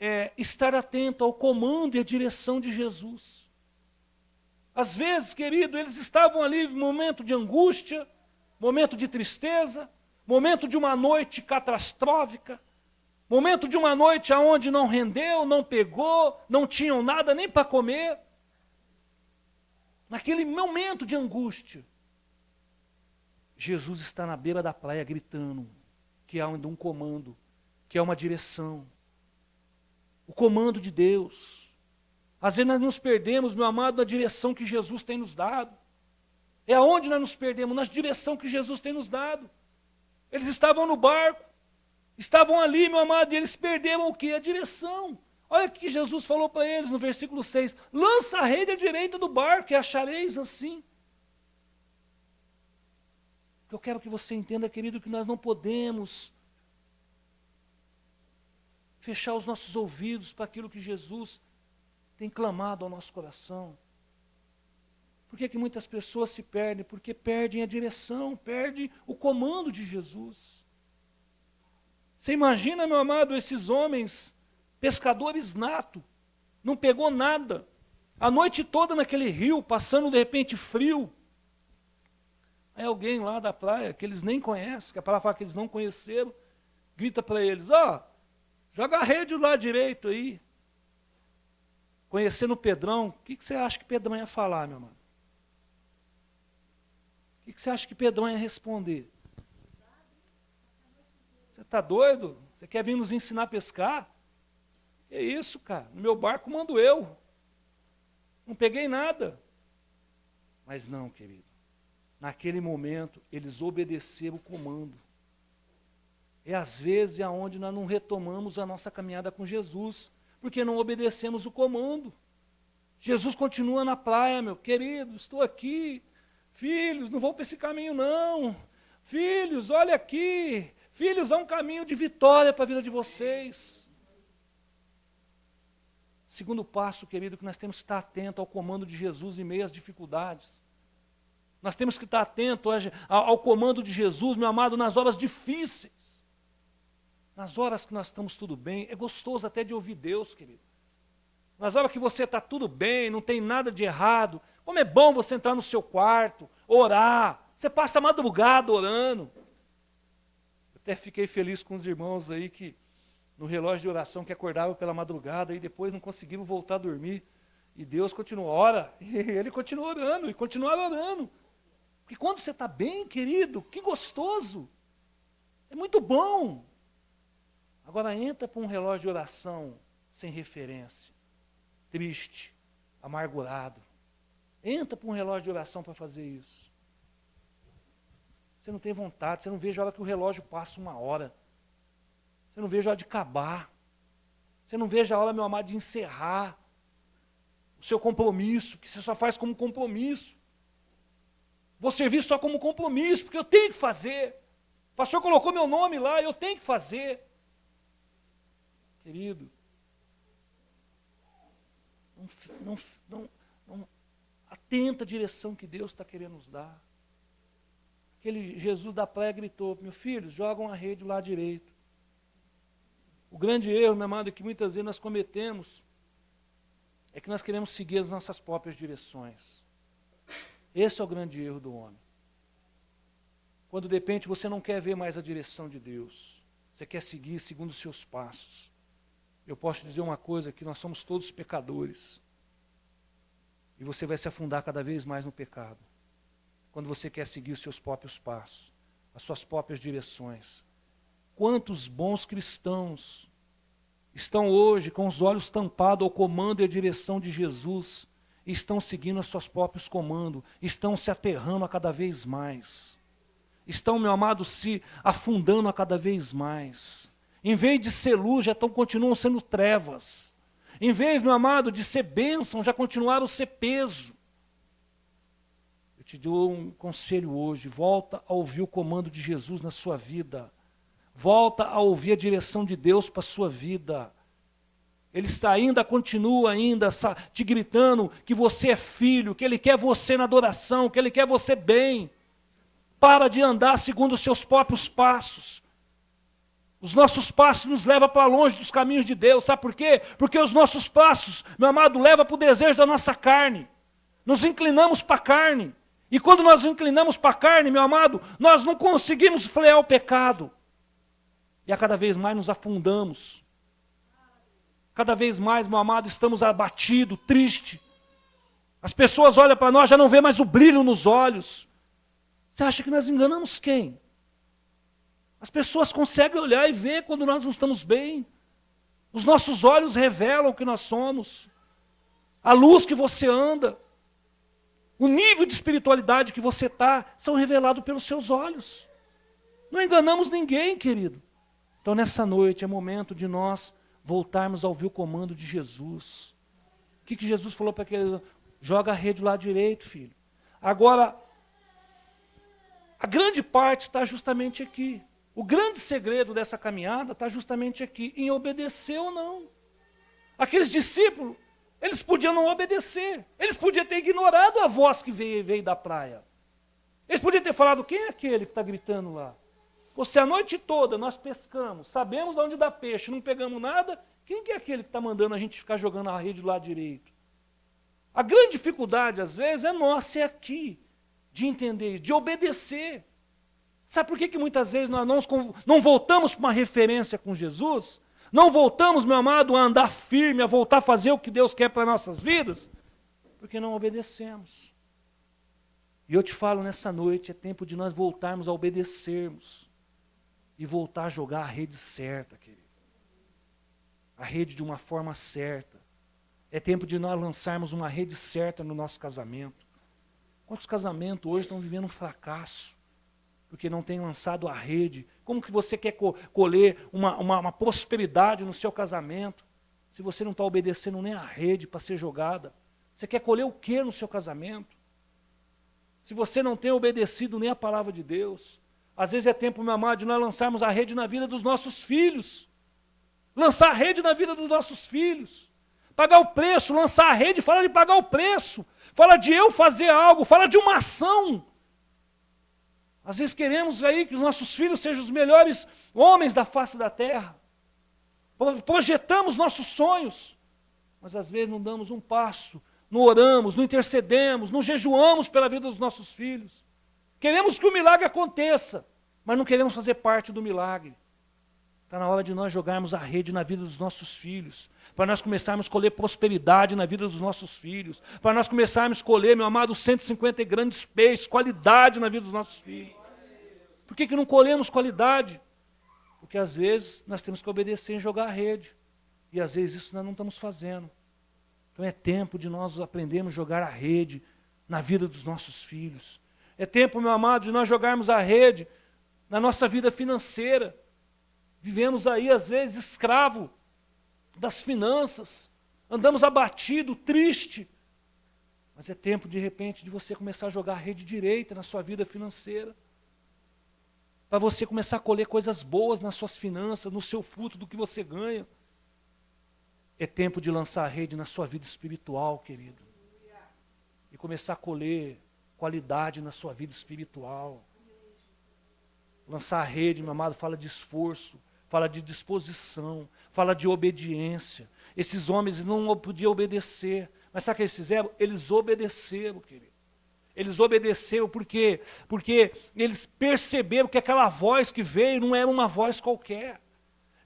é estar atento ao comando e à direção de Jesus. Às vezes, querido, eles estavam ali em momento de angústia, momento de tristeza, momento de uma noite catastrófica, momento de uma noite onde não rendeu, não pegou, não tinham nada nem para comer. Naquele momento de angústia, Jesus está na beira da praia gritando que há um comando, que há uma direção. O comando de Deus. Às vezes nós nos perdemos, meu amado, na direção que Jesus tem nos dado. É aonde nós nos perdemos? Na direção que Jesus tem nos dado. Eles estavam no barco, estavam ali, meu amado, e eles perderam o quê? A direção. Olha o que Jesus falou para eles no versículo 6. Lança a rede à direita do barco e achareis assim. Eu quero que você entenda, querido, que nós não podemos fechar os nossos ouvidos para aquilo que Jesus tem clamado ao nosso coração. Por que muitas pessoas se perdem? Porque perdem a direção, perdem o comando de Jesus. Você imagina, meu amado, esses homens, pescadores nato, não pegou nada, a noite toda naquele rio, passando de repente frio. Aí alguém lá da praia, que eles nem conhecem, que a palavra fala que eles não conheceram, grita para eles, joga a rede do lado direito aí. Conhecendo o Pedrão, o que você acha que Pedrão ia falar, meu amado? O que você acha que Pedrão ia responder? Você está doido? Você quer vir nos ensinar a pescar? É isso, cara. No meu barco mando eu. Não peguei nada. Mas não, querido. Naquele momento, eles obedeceram o comando. É às vezes aonde nós não retomamos a nossa caminhada com Jesus, porque não obedecemos o comando. Jesus continua na praia, meu querido, estou aqui. Filhos, não vão para esse caminho não. Filhos, olha aqui. Filhos, há um caminho de vitória para a vida de vocês. Segundo passo, querido, que nós temos que estar atento ao comando de Jesus em meio às dificuldades. Nós temos que estar atento ao comando de Jesus, meu amado, nas horas difíceis. Nas horas que nós estamos tudo bem, é gostoso até de ouvir Deus, querido. Nas horas que você está tudo bem, não tem nada de errado, como é bom você entrar no seu quarto, orar. Você passa a madrugada orando. Até fiquei feliz com os irmãos aí que, no relógio de oração, que acordavam pela madrugada e depois não conseguiam voltar a dormir. E Deus continua, ora, e ele continua orando, e continuava orando. Porque quando você está bem, querido, que gostoso. É muito bom. Agora entra para um relógio de oração sem referência, triste, amargurado. Entra para um relógio de oração para fazer isso. Você não tem vontade, você não vê a hora que o relógio passa 1 hora. Você não vê a hora de acabar. Você não vê a hora, meu amado, de encerrar o seu compromisso, que você só faz como compromisso. Vou servir só como compromisso, porque eu tenho que fazer. O pastor colocou meu nome lá, eu tenho que fazer. Querido, não atenta a direção que Deus está querendo nos dar. Aquele Jesus da praia gritou, meus filhos, jogam a rede lá direito. O grande erro, meu amado, que muitas vezes nós cometemos, é que nós queremos seguir as nossas próprias direções. Esse é o grande erro do homem. Quando de repente você não quer ver mais a direção de Deus, você quer seguir segundo os seus passos. Eu posso dizer uma coisa, que nós somos todos pecadores. E você vai se afundar cada vez mais no pecado. Quando você quer seguir os seus próprios passos, as suas próprias direções. Quantos bons cristãos estão hoje com os olhos tampados ao comando e à direção de Jesus, e estão seguindo os seus próprios comandos, estão se aterrando a cada vez mais. Estão, meu amado, se afundando a cada vez mais. Em vez de ser luz, continuam sendo trevas. Em vez, meu amado, de ser bênção, já continuaram a ser peso. Eu te dou um conselho hoje, volta a ouvir o comando de Jesus na sua vida. Volta a ouvir a direção de Deus para a sua vida. Ele está ainda, continua ainda te gritando que você é filho, que Ele quer você na adoração, que Ele quer você bem. Para de andar segundo os seus próprios passos. Os nossos passos nos levam para longe dos caminhos de Deus. Sabe por quê? Porque os nossos passos, meu amado, levam para o desejo da nossa carne. Nos inclinamos para a carne. E quando nós nos inclinamos para a carne, meu amado, nós não conseguimos frear o pecado. E a cada vez mais nos afundamos. Cada vez mais, meu amado, estamos abatidos, tristes. As pessoas olham para nós, já não vê mais o brilho nos olhos. Você acha que nós enganamos quem? As pessoas conseguem olhar e ver quando nós não estamos bem. Os nossos olhos revelam o que nós somos. A luz que você anda, o nível de espiritualidade que você está, são revelados pelos seus olhos. Não enganamos ninguém, querido. Então, nessa noite, é momento de nós voltarmos a ouvir o comando de Jesus. O que Jesus falou para aquele? Joga a rede lá direito, filho. Agora, a grande parte está justamente aqui. O grande segredo dessa caminhada está justamente aqui, em obedecer ou não. Aqueles discípulos, eles podiam não obedecer. Eles podiam ter ignorado a voz que veio da praia. Eles podiam ter falado, quem é aquele que está gritando lá? Se a noite toda nós pescamos, sabemos onde dá peixe, não pegamos nada, quem que é aquele que está mandando a gente ficar jogando a rede do lado direito? A grande dificuldade, às vezes, é nossa, é aqui, de entender, de obedecer. Sabe por que muitas vezes nós não voltamos para uma referência com Jesus? Não voltamos, meu amado, a andar firme, a voltar a fazer o que Deus quer para nossas vidas? Porque não obedecemos. E eu te falo, nessa noite, é tempo de nós voltarmos a obedecermos. E voltar a jogar a rede certa, querido. A rede de uma forma certa. É tempo de nós lançarmos uma rede certa no nosso casamento. Quantos casamentos hoje estão vivendo um fracasso? Porque não tem lançado a rede. Como que você quer colher uma prosperidade no seu casamento, se você não está obedecendo nem a rede para ser jogada? Você quer colher o que no seu casamento? Se você não tem obedecido nem a palavra de Deus. Às vezes é tempo, meu amado, de nós lançarmos a rede na vida dos nossos filhos. Lançar a rede na vida dos nossos filhos. Pagar o preço, lançar a rede, fala de pagar o preço. Fala de eu fazer algo, fala de uma ação. Às vezes queremos aí que os nossos filhos sejam os melhores homens da face da terra. Projetamos nossos sonhos, mas às vezes não damos um passo, não oramos, não intercedemos, não jejuamos pela vida dos nossos filhos. Queremos que o milagre aconteça, mas não queremos fazer parte do milagre. Está na hora de nós jogarmos a rede na vida dos nossos filhos, para nós começarmos a colher prosperidade na vida dos nossos filhos, para nós começarmos a colher, meu amado, 150 grandes peixes, qualidade na vida dos nossos filhos. Por que não colhemos qualidade? Porque às vezes nós temos que obedecer em jogar a rede, e às vezes isso nós não estamos fazendo. Então é tempo de nós aprendermos a jogar a rede na vida dos nossos filhos. É tempo, meu amado, de nós jogarmos a rede na nossa vida financeira. Vivemos aí, às vezes, escravo das finanças. Andamos abatido, triste. Mas é tempo, de repente, de você começar a jogar a rede direita na sua vida financeira. Para você começar a colher coisas boas nas suas finanças, no seu fruto do que você ganha. É tempo de lançar a rede na sua vida espiritual, querido. E começar a colher qualidade na sua vida espiritual. Lançar a rede, meu amado, fala de esforço, fala de disposição, fala de obediência. Esses homens não podiam obedecer. Mas sabe o que eles fizeram? Eles obedeceram, querido. Eles obedeceram porque eles perceberam que aquela voz que veio não era uma voz qualquer.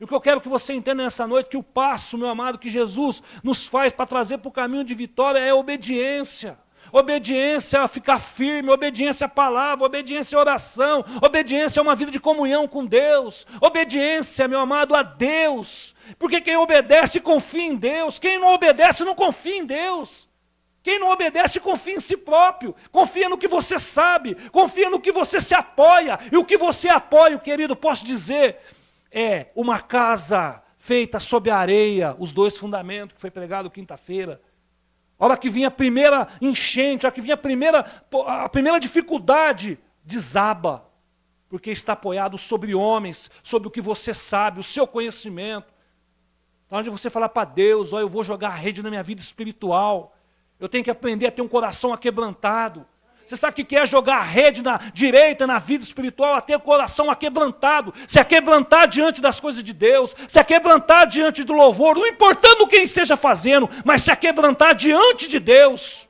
E o que eu quero que você entenda nessa noite, que o passo, meu amado, que Jesus nos faz para trazer para o caminho de vitória é obediência. Obediência a ficar firme, obediência à palavra, obediência à oração, obediência a uma vida de comunhão com Deus, obediência, meu amado, a Deus. Porque quem obedece confia em Deus, quem não obedece não confia em Deus. Quem não obedece confia em si próprio, confia no que você sabe, confia no que você se apoia. E o que você apoia, querido, posso dizer, é uma casa feita sob a areia, os 2 fundamentos que foi pregado quinta-feira. A hora que vinha a primeira enchente, a hora que vinha a primeira dificuldade, desaba. Porque está apoiado sobre homens, sobre o que você sabe, o seu conhecimento. Então, onde você falar para Deus, eu vou jogar a rede na minha vida espiritual. Eu tenho que aprender a ter um coração aquebrantado. Você sabe o que é jogar a rede na direita, na vida espiritual, a ter o coração aquebrantado, se aquebrantar diante das coisas de Deus, se aquebrantar diante do louvor, não importando quem esteja fazendo, mas se aquebrantar diante de Deus,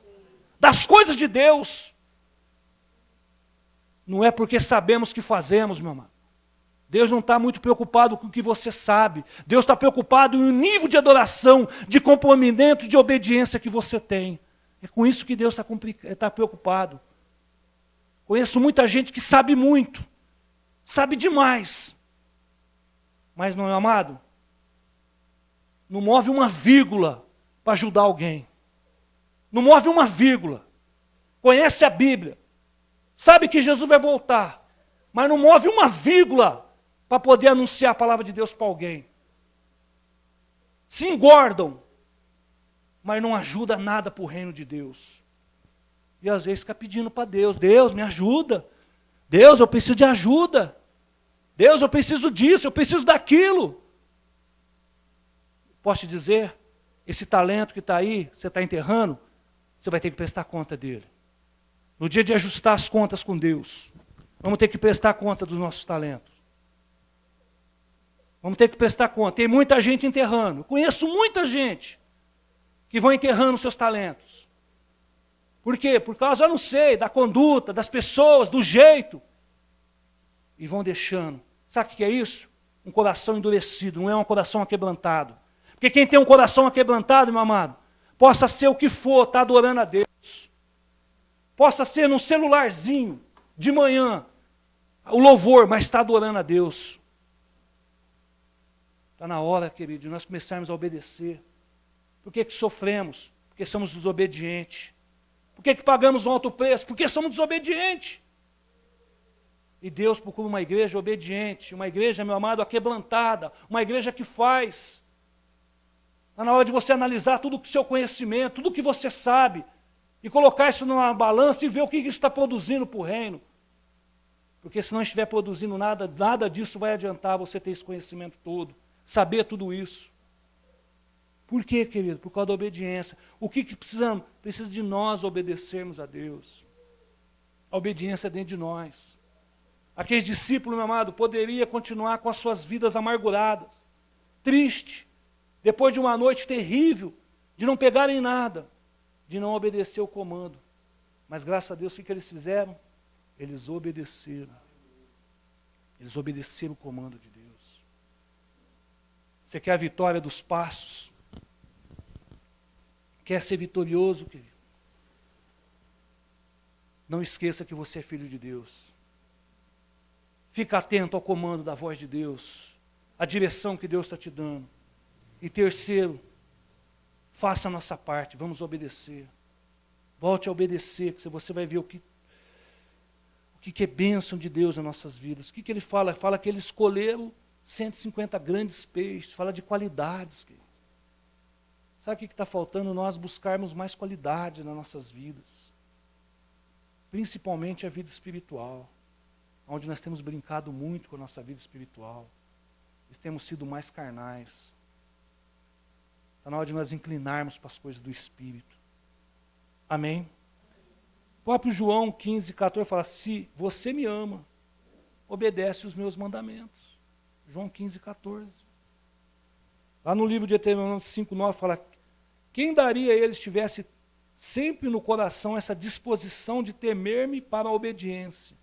das coisas de Deus. Não é porque sabemos que fazemos, meu amado. Deus não está muito preocupado com o que você sabe. Deus está preocupado no nível de adoração, de comprometimento, de obediência que você tem. É com isso que Deus está preocupado. Conheço muita gente que sabe muito, sabe demais. Mas, meu amado, não move uma vírgula para ajudar alguém. Não move uma vírgula. Conhece a Bíblia. Sabe que Jesus vai voltar. Mas não move uma vírgula para poder anunciar a palavra de Deus para alguém. Se engordam, mas não ajuda nada para o reino de Deus. E às vezes fica pedindo para Deus, Deus me ajuda, Deus eu preciso de ajuda, Deus eu preciso disso, eu preciso daquilo. Posso te dizer, esse talento que está aí, você está enterrando, você vai ter que prestar conta dele. No dia de ajustar as contas com Deus, vamos ter que prestar conta dos nossos talentos. Vamos ter que prestar conta. Tem muita gente enterrando, eu conheço muita gente que vão enterrando seus talentos. Por quê? Por causa, eu não sei, da conduta, das pessoas, do jeito. E vão deixando. Sabe o que é isso? Um coração endurecido, não é um coração aquebrantado. Porque quem tem um coração aquebrantado, meu amado, possa ser o que for, está adorando a Deus. Possa ser num celularzinho, de manhã, o louvor, mas está adorando a Deus. Está na hora, querido, de nós começarmos a obedecer. Por que sofremos? Porque somos desobedientes. Por que pagamos um alto preço? Porque somos desobedientes. E Deus procura uma igreja obediente, uma igreja, meu amado, aquebrantada, uma igreja que faz. Está na hora de você analisar tudo o seu conhecimento, tudo o que você sabe, e colocar isso numa balança e ver o que isso está produzindo para o reino. Porque se não estiver produzindo nada, nada disso vai adiantar você ter esse conhecimento todo, saber tudo isso. Por quê, querido? Por causa da obediência. O que precisamos? Precisa de nós obedecermos a Deus. A obediência é dentro de nós. Aqueles discípulos, meu amado, poderiam continuar com as suas vidas amarguradas, triste, depois de uma noite terrível, de não pegarem nada, de não obedecer o comando. Mas graças a Deus, o que eles fizeram? Eles obedeceram. Eles obedeceram o comando de Deus. Você quer a vitória dos passos? Quer ser vitorioso, querido? Não esqueça que você é filho de Deus. Fica atento ao comando da voz de Deus, à direção que Deus está te dando. E terceiro, faça a nossa parte, vamos obedecer. Volte a obedecer, que você vai ver o que é bênção de Deus nas nossas vidas. O que ele fala? Ele fala que ele escolheu 150 grandes peixes, fala de qualidades, querido. Sabe o que está faltando? Nós buscarmos mais qualidade nas nossas vidas. Principalmente a vida espiritual. Onde nós temos brincado muito com a nossa vida espiritual. E temos sido mais carnais. Está na hora de nós inclinarmos para as coisas do Espírito. Amém? O próprio João 15, 14 fala, se você me ama, obedece os meus mandamentos. João 15, 14. Lá no livro de Deuteronômio 5, 9 fala, quem daria a eles tivesse sempre no coração essa disposição de temer-me para a obediência,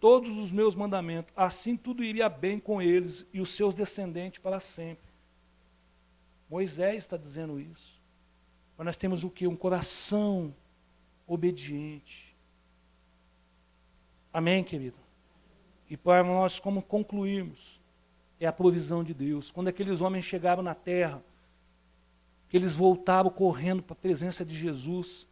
todos os meus mandamentos, assim tudo iria bem com eles e os seus descendentes para sempre. Moisés está dizendo isso. Mas nós temos o quê? Um coração obediente. Amém, querido? E para nós, como concluirmos, é a provisão de Deus. Quando aqueles homens chegaram na terra, que eles voltaram correndo para a presença de Jesus,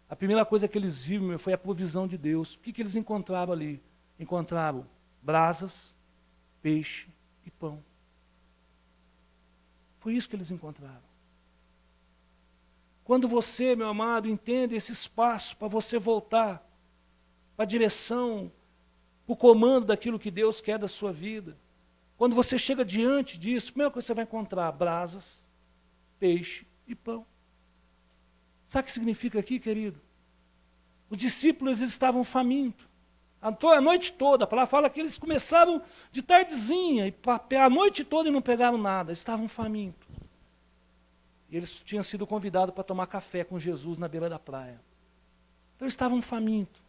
a primeira coisa que eles viram foi a provisão de Deus. O que eles encontraram ali? Encontraram brasas, peixe e pão. Foi isso que eles encontraram. Quando você, meu amado, entende esse espaço para você voltar para a direção, para o comando daquilo que Deus quer da sua vida, quando você chega diante disso, a primeira coisa que você vai encontrar, brasas, peixe e pão. Sabe o que significa aqui, querido? Os discípulos eles estavam famintos. A noite toda, a palavra fala que eles começaram de tardezinha, e a noite toda e não pegaram nada, eles estavam famintos. E eles tinham sido convidados para tomar café com Jesus na beira da praia. Então eles estavam famintos.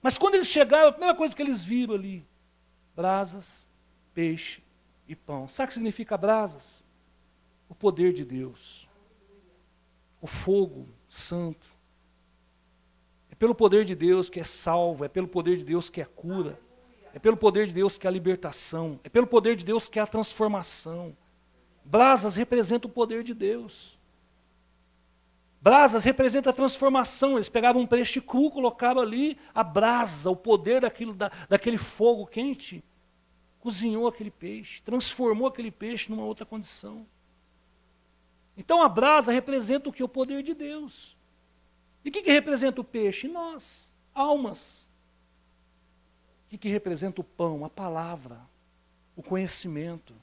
Mas quando eles chegaram, a primeira coisa que eles viram ali, brasas, peixe e pão. Sabe o que significa brasas? O poder de Deus. O fogo santo. É pelo poder de Deus que é salvo, é pelo poder de Deus que é cura, é pelo poder de Deus que é a libertação, é pelo poder de Deus que é a transformação. Brasas representa o poder de Deus. Brasas representa a transformação. Eles pegavam um peixe cru, colocaram ali a brasa, o poder daquele fogo quente, cozinhou aquele peixe, transformou aquele peixe numa outra condição. Então a brasa representa o que? O poder de Deus. E o que representa o peixe? Nós, almas. O que representa o pão? A palavra, o conhecimento.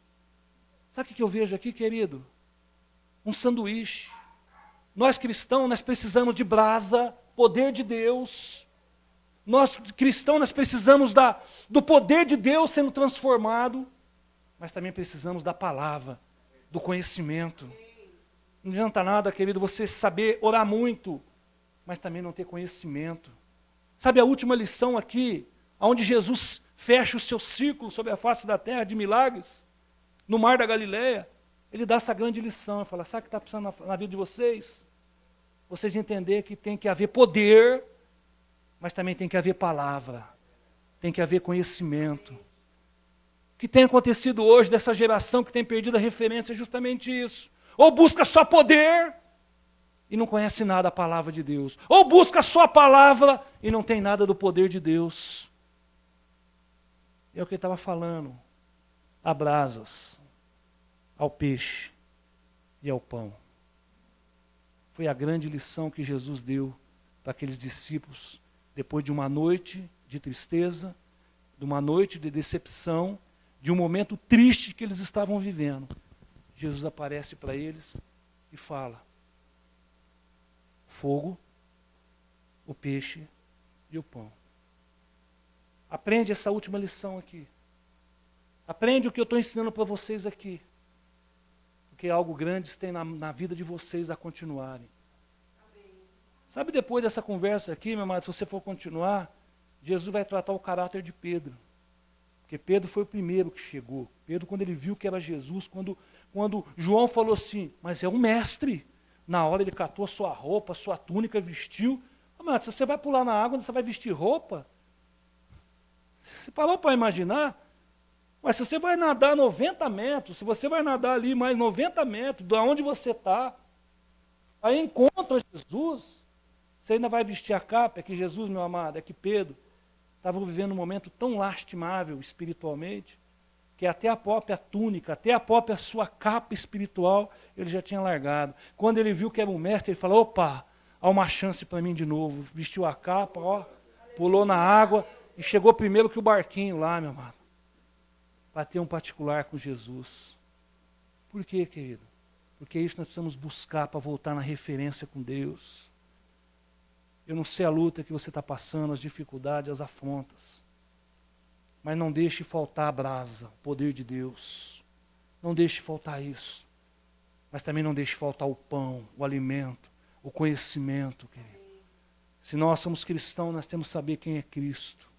Sabe o que eu vejo aqui, querido? Um sanduíche. Nós cristãos, nós precisamos de brasa, poder de Deus. Nós cristãos, nós precisamos do poder de Deus sendo transformado, mas também precisamos da palavra, do conhecimento. Não adianta nada, querido, você saber orar muito, mas também não ter conhecimento. Sabe a última lição aqui, onde Jesus fecha o seu círculo sobre a face da terra de milagres, no mar da Galileia, ele dá essa grande lição, ele fala, sabe o que está precisando na vida de vocês? Vocês entenderem que tem que haver poder, mas também tem que haver palavra, tem que haver conhecimento. O que tem acontecido hoje dessa geração que tem perdido a referência é justamente isso. Ou busca só poder e não conhece nada da palavra de Deus. Ou busca só a palavra e não tem nada do poder de Deus. É o que ele estava falando. Há brasas, ao peixe e ao pão. Foi a grande lição que Jesus deu para aqueles discípulos, depois de uma noite de tristeza, de uma noite de decepção, de um momento triste que eles estavam vivendo. Jesus aparece para eles e fala, fogo, o peixe e o pão. Aprende essa última lição aqui. Aprende o que eu estou ensinando para vocês aqui. Porque algo grande tem na vida de vocês a continuarem. Amém. Sabe, depois dessa conversa aqui, meu amado, se você for continuar, Jesus vai tratar o caráter de Pedro. Porque Pedro foi o primeiro que chegou. Pedro, quando ele viu que era Jesus, quando João falou assim, mas é um mestre. Na hora ele catou a sua roupa, a sua túnica, vestiu. Amado, se você vai pular na água, você vai vestir roupa? Você parou para imaginar? Mas se você vai nadar 90 metros, se você vai nadar ali mais 90 metros, de onde você está, aí encontra Jesus, você ainda vai vestir a capa? É que Jesus, meu amado, é que Pedro estava vivendo um momento tão lastimável espiritualmente, que até a própria túnica, até a própria sua capa espiritual, ele já tinha largado. Quando ele viu que era um mestre, ele falou, opa, há uma chance para mim de novo. Vestiu a capa, ó, pulou na água e chegou primeiro que o barquinho lá, meu amado, para ter um particular com Jesus. Por quê, querido? Porque isso nós precisamos buscar para voltar na referência com Deus. Eu não sei a luta que você está passando, as dificuldades, as afrontas. Mas não deixe faltar a brasa, o poder de Deus. Não deixe faltar isso. Mas também não deixe faltar o pão, o alimento, o conhecimento, querido. Se nós somos cristãos, nós temos que saber quem é Cristo.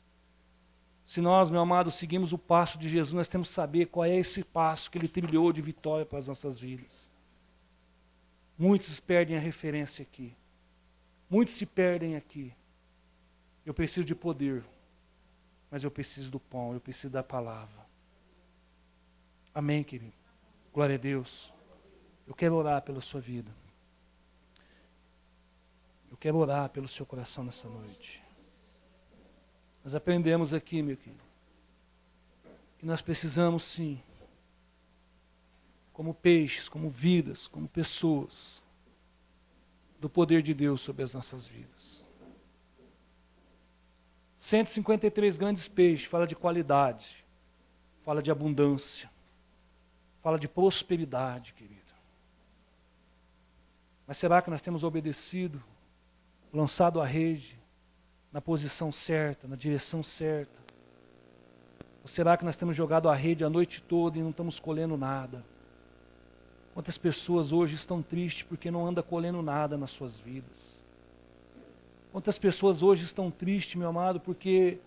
Se nós, meu amado, seguimos o passo de Jesus, nós temos que saber qual é esse passo que Ele trilhou de vitória para as nossas vidas. Muitos perdem a referência aqui. Muitos se perdem aqui. Eu preciso de poder. Mas eu preciso do pão, eu preciso da palavra. Amém, querido? Glória a Deus. Eu quero orar pela sua vida. Eu quero orar pelo seu coração nessa noite. Nós aprendemos aqui, meu querido, que nós precisamos sim, como peixes, como vidas, como pessoas, do poder de Deus sobre as nossas vidas. 153 grandes peixes, fala de qualidade, fala de abundância, fala de prosperidade, querido. Mas será que nós temos obedecido, lançado a rede na posição certa, na direção certa? Ou será que nós temos jogado a rede a noite toda e não estamos colhendo nada? Quantas pessoas hoje estão tristes porque não andam colhendo nada nas suas vidas? Quantas pessoas hoje estão tristes, meu amado, porque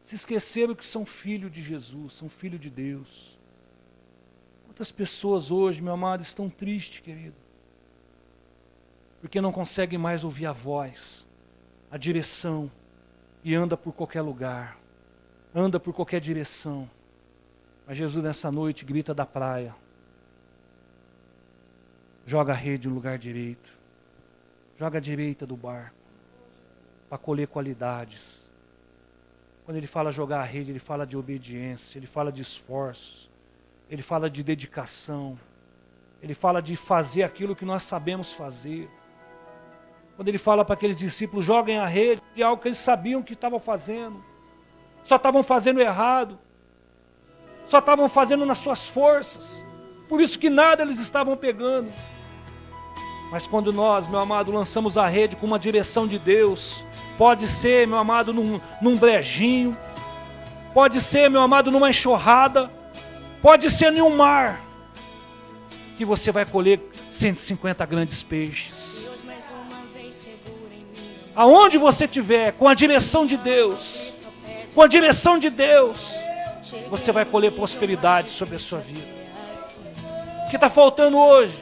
se esqueceram que são filhos de Jesus, são filhos de Deus? Quantas pessoas hoje, meu amado, estão tristes, querido, porque não conseguem mais ouvir a voz, a direção, e anda por qualquer lugar, anda por qualquer direção. Mas Jesus nessa noite grita da praia, joga a rede no lugar direito, joga a direita do barco, para colher qualidades. Quando ele fala jogar a rede, ele fala de obediência, ele fala de esforços, ele fala de dedicação, ele fala de fazer aquilo que nós sabemos fazer. Quando ele fala para aqueles discípulos, joguem a rede, de algo que eles sabiam que estavam fazendo, só estavam fazendo errado, só estavam fazendo nas suas forças, por isso que nada eles estavam pegando. Mas quando nós, meu amado, lançamos a rede com uma direção de Deus, pode ser, meu amado, num brejinho, pode ser, meu amado, numa enxurrada, pode ser em um mar, que você vai colher 150 grandes peixes. Aonde você estiver, com a direção de Deus, com a direção de Deus, você vai colher prosperidade sobre a sua vida. O que está faltando hoje?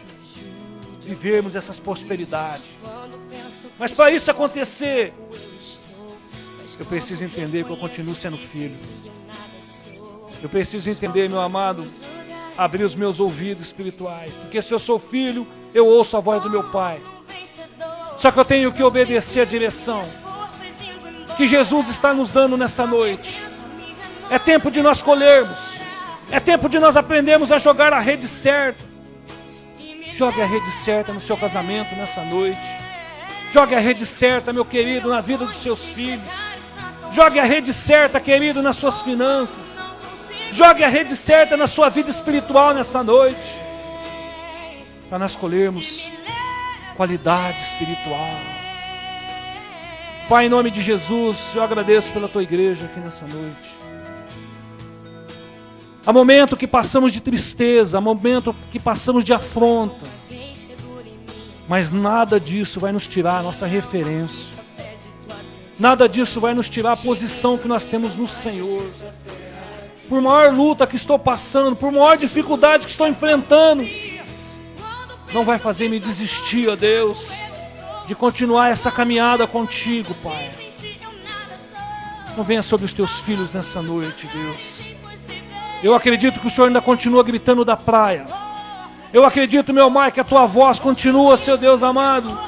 Vivermos essas prosperidades. Mas para isso acontecer, eu preciso entender que eu continuo sendo filho. Eu preciso entender, meu amado, abrir os meus ouvidos espirituais. Porque se eu sou filho, eu ouço a voz do meu Pai. Só que eu tenho que obedecer a direção que Jesus está nos dando nessa noite. É tempo de nós colhermos. É tempo de nós aprendermos a jogar a rede certa. Jogue a rede certa no seu casamento nessa noite. Jogue a rede certa, meu querido, na vida dos seus filhos. Jogue a rede certa, querido, nas suas finanças. Jogue a rede certa na sua vida espiritual nessa noite. Para nós colhermos qualidade espiritual. Pai, em nome de Jesus, eu agradeço pela tua igreja aqui nessa noite. Há momento que passamos de tristeza, há momento que passamos de afronta, mas nada disso vai nos tirar a nossa referência. Nada disso vai nos tirar a posição que nós temos no Senhor. Por maior luta que estou passando, por maior dificuldade que estou enfrentando, não vai fazer me desistir, ó Deus, de continuar essa caminhada contigo, Pai. Então venha sobre os teus filhos nessa noite, Deus. Eu acredito que o Senhor ainda continua gritando da praia. Eu acredito, meu Pai, que a tua voz continua, seu Deus amado,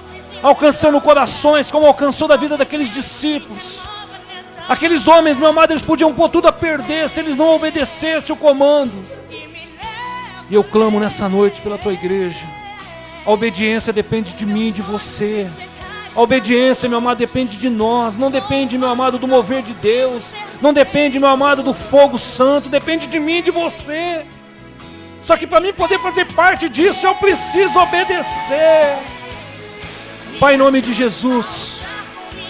alcançando corações como alcançou da vida daqueles discípulos. Aqueles homens, meu amado, eles podiam pôr tudo a perder se eles não obedecessem o comando. E eu clamo nessa noite pela tua igreja. A obediência depende de mim e de você. A obediência, meu amado, depende de nós. Não depende, meu amado, do mover de Deus. Não depende, meu amado, do fogo santo. Depende de mim e de você. Só que para mim poder fazer parte disso, eu preciso obedecer. Pai, em nome de Jesus,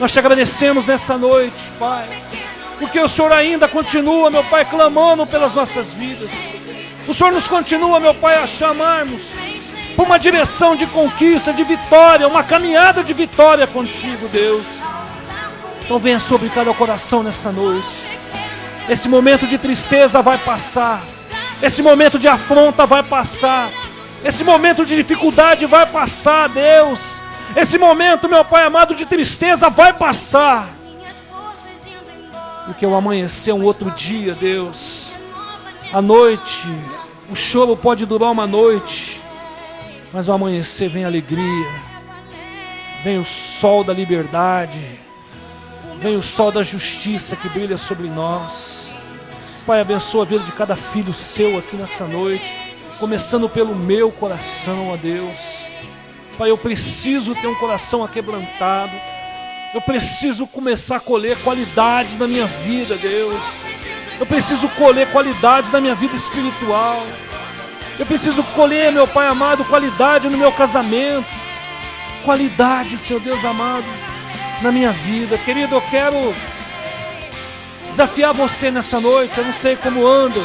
nós te agradecemos nessa noite, Pai, porque o Senhor ainda continua, meu Pai, clamando pelas nossas vidas. O Senhor nos continua, meu Pai, a chamarmos por uma direção de conquista, de vitória, uma caminhada de vitória contigo, Deus. Então venha sobre cada coração nessa noite. Esse momento de tristeza vai passar. Esse momento de afronta vai passar. Esse momento de dificuldade vai passar, Deus. Esse momento, meu Pai amado, de tristeza vai passar. Porque o amanhecer é um outro dia, Deus. A noite, o choro pode durar uma noite, mas o amanhecer vem alegria. Vem o sol da liberdade. Vem o sol da justiça que brilha sobre nós. Pai, abençoa a vida de cada filho seu aqui nessa noite, começando pelo meu coração, ó Deus. Pai, eu preciso ter um coração aquebrantado. Eu preciso começar a colher qualidades na minha vida, Deus. Eu preciso colher qualidades na minha vida espiritual. Eu preciso colher, meu Pai amado, qualidade no meu casamento. Qualidade, Senhor Deus amado, na minha vida. Querido, eu quero desafiar você nessa noite. Eu não sei como anda,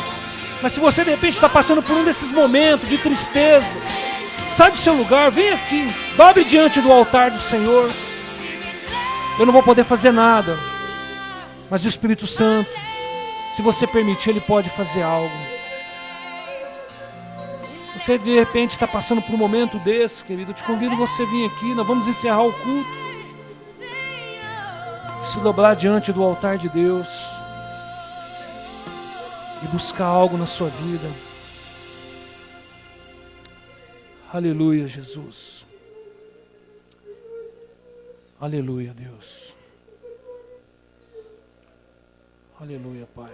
mas se você de repente está passando por um desses momentos de tristeza, sai do seu lugar, vem aqui, dobre diante do altar do Senhor. Eu não vou poder fazer nada, mas o Espírito Santo, se você permitir, Ele pode fazer algo. Você de repente está passando por um momento desse, querido, eu te convido a você vir aqui, nós vamos encerrar o culto. Se dobrar diante do altar de Deus e buscar algo na sua vida. Aleluia, Jesus. Aleluia, Deus. Aleluia, Pai.